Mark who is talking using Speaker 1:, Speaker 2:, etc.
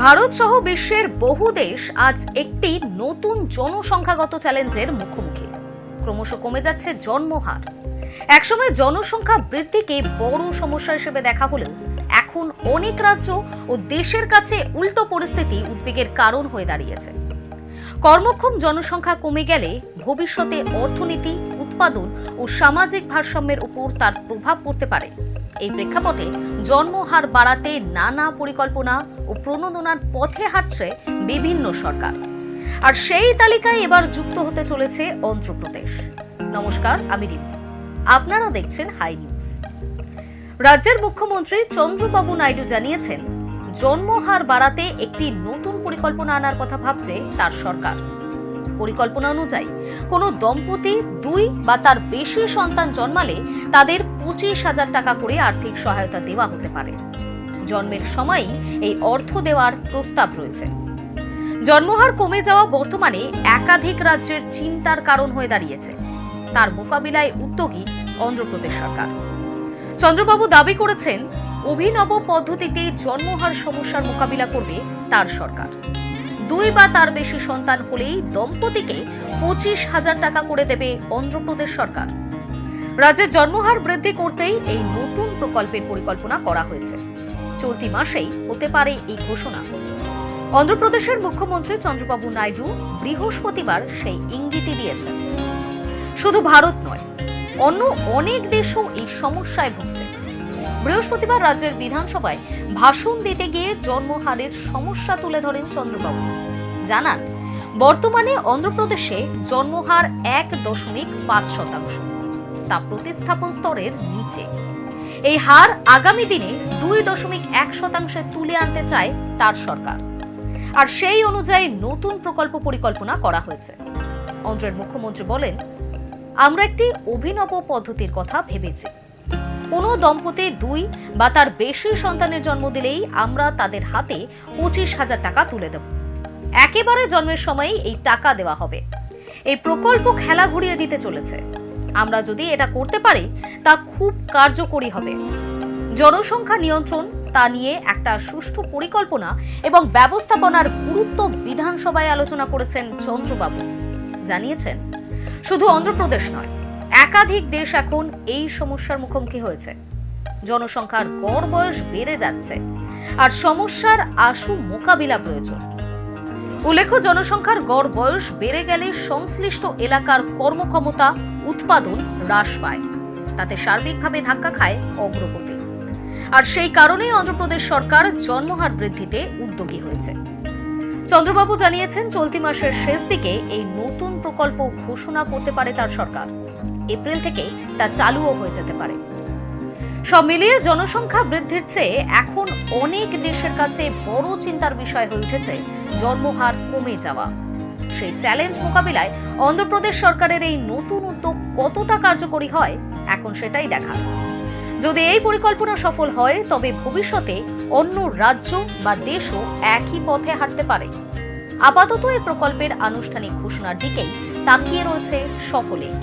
Speaker 1: ভারত সহ বিশ্বের বহু দেশ আজ একটি নতুন জনসংখ্যাগত চ্যালেঞ্জের মুখোমুখি। ক্রমশ কমে যাচ্ছে জন্মহার। একসময় জনসংখ্যা বৃদ্ধিকে বড় সমস্যা হিসেবে দেখা হলেও এখন অনেক রাজ্য ও দেশের কাছে উল্টো পরিস্থিতি উদ্বেগের কারণ হয়ে দাঁড়িয়েছে। কর্মক্ষম জনসংখ্যা কমে গেলে ভবিষ্যতে অর্থনীতি, উৎপাদন ও সামাজিক ভারসাম্যের উপর তার প্রভাব পড়তে পারে। এই প্রেক্ষাপটে জন্মহার বাড়াতে নানা পরিকল্পনা ও প্রণোদনার পথে হাঁটছে বিভিন্ন সরকার। আর সেই তালিকায় এবার যুক্ত হতে চলেছে অন্ধ্রপ্রদেশ। নমস্কার, আমি রিম্পি। আপনারা দেখছেন হাই নিউজ। রাজ্যের মুখ্যমন্ত্রী চন্দ্রবাবু নাইডু জানিয়েছেন, জন্মহার বাড়াতে একটি নতুন পরিকল্পনা আনার কথা ভাবছে তার সরকার। পরিকল্পনা অনুযায়ী কোনো দম্পতি 2 বা তার বেশি সন্তান জন্মালে তাদের 25,000 টাকা করে আর্থিক সহায়তা দেওয়া হতে পারে। জন্মের সময়ই এই অর্থ দেওয়ার প্রস্তাব রয়েছে। জন্মহার কমে যাওয়া বর্তমানে একাধিক রাজ্যের চিন্তার কারণ হয়ে দাঁড়িয়েছে। তার মোকাবিলায় উদ্যোগী অন্ধ্রপ্রদেশ সরকার। চন্দ্রবাবু দাবি করেছেন, অভিনব পদ্ধতিতে জন্মহার সমস্যার মোকাবিলা করবে তার সরকার। 2 বা তার বেশি সন্তান হলেই দম্পতিকে 25,000 টাকা করে দেবে অন্ধ্রপ্রদেশ সরকার। রাজ্যের জন্মহার বৃদ্ধি করতেই এই নতুন প্রকল্পের পরিকল্পনা করা হয়েছে। চলতি মাসেই হতে পারে এই ঘোষণা। অন্ধ্রপ্রদেশের মুখ্যমন্ত্রী চন্দ্রবাবু নাইডু বৃহস্পতিবার সেই ইঙ্গিতই দিয়েছেন। শুধু ভারত নয়, অন্য অনেক দেশও এই সমস্যায় ভুগছে। বৃহস্পতিবার রাজ্যের বিধানসভায় ভাষণ দিতে গিয়ে জন্মহারের সমস্যা তুলে ধরেন চন্দ্রবাবু। জানান, বর্তমানে অন্ধ্রপ্রদেশে জন্মহার 1.5%, তা প্রতিস্থাপন স্তরের নিচে। এই হার আগামী দিনে 2.1% তুলে আনতে চায় তার সরকার। আর সেই অনুযায়ী নতুন প্রকল্প পরিকল্পনা করা হয়েছে। অন্ধ্রের মুখ্যমন্ত্রী বলেন, আমরা একটি অভিনব পদ্ধতির কথা ভেবেছি। কোনো দম্পতি 2 বা তার বেশি সন্তানের জন্ম দিলেই আমরা তাদের হাতে 25,000 টাকা তুলে দেব। একেবারে জন্মের সময়ই এই টাকা দেওয়া হবে। এই প্রকল্প খেলা ঘুরিয়ে দিতে চলেছে। আমরা যদি এটা করতে পারি তা খুব কার্যকরী হবে। জনসংখ্যা নিয়ন্ত্রণ, তা নিয়ে একটা সুষ্ঠু পরিকল্পনা এবং ব্যবস্থাপনার গুরুত্ব বিধানসভায় আলোচনা করেছেন চন্দ্রবাবু। জানিয়েছেন, শুধু অন্ধ্রপ্রদেশ নয়, একাধিক দেশ এখন এই সমস্যার মুখোমুখি হয়েছে। জনসংখ্যার গড় বয়স বেড়ে যাচ্ছে, আর সমস্যার আশু মোকাবিলা প্রয়োজন। উল্লেখ্য, জনসংখ্যার গড় বয়স বেড়ে গেলে সংশ্লিষ্ট এলাকার কর্মক্ষমতা, উৎপাদন হ্রাস পায়। তাতে সার্বিকভাবে ধাক্কা খায় অগ্রগতি। আর সেই কারণেই অন্ধ্রপ্রদেশ সরকার জন্মহার বৃদ্ধিতে উদ্যোগী হয়েছে। চন্দ্রবাবু জানিয়েছেন, চলতি মাসের শেষ দিকে এই নতুন প্রকল্প ঘোষণা করতে পারে তার সরকার। এপ্রিল থেকে তা চালুও হয়ে যেতে পারে। সব মিলিয়ে জনসংখ্যা বৃদ্ধির চেয়ে এখন অনেক দেশের কাছে বড় চিন্তার বিষয় হয়ে উঠেছে জন্মহার কমে যাওয়া। সেই চ্যালেঞ্জ মোকাবিলায় অন্ধ্রপ্রদেশ সরকারের এই নতুন উদ্যোগ কতটা কার্যকরী হয়, এখন সেটাই দেখার। যদি এই পরিকল্পনা সফল হয়, তবে ভবিষ্যতে অন্য রাজ্য বা দেশও একই পথে হাঁটতে পারে। আপাতত এই প্রকল্পের আনুষ্ঠানিক ঘোষণার দিকেই তাকিয়ে রয়েছে সকলেই।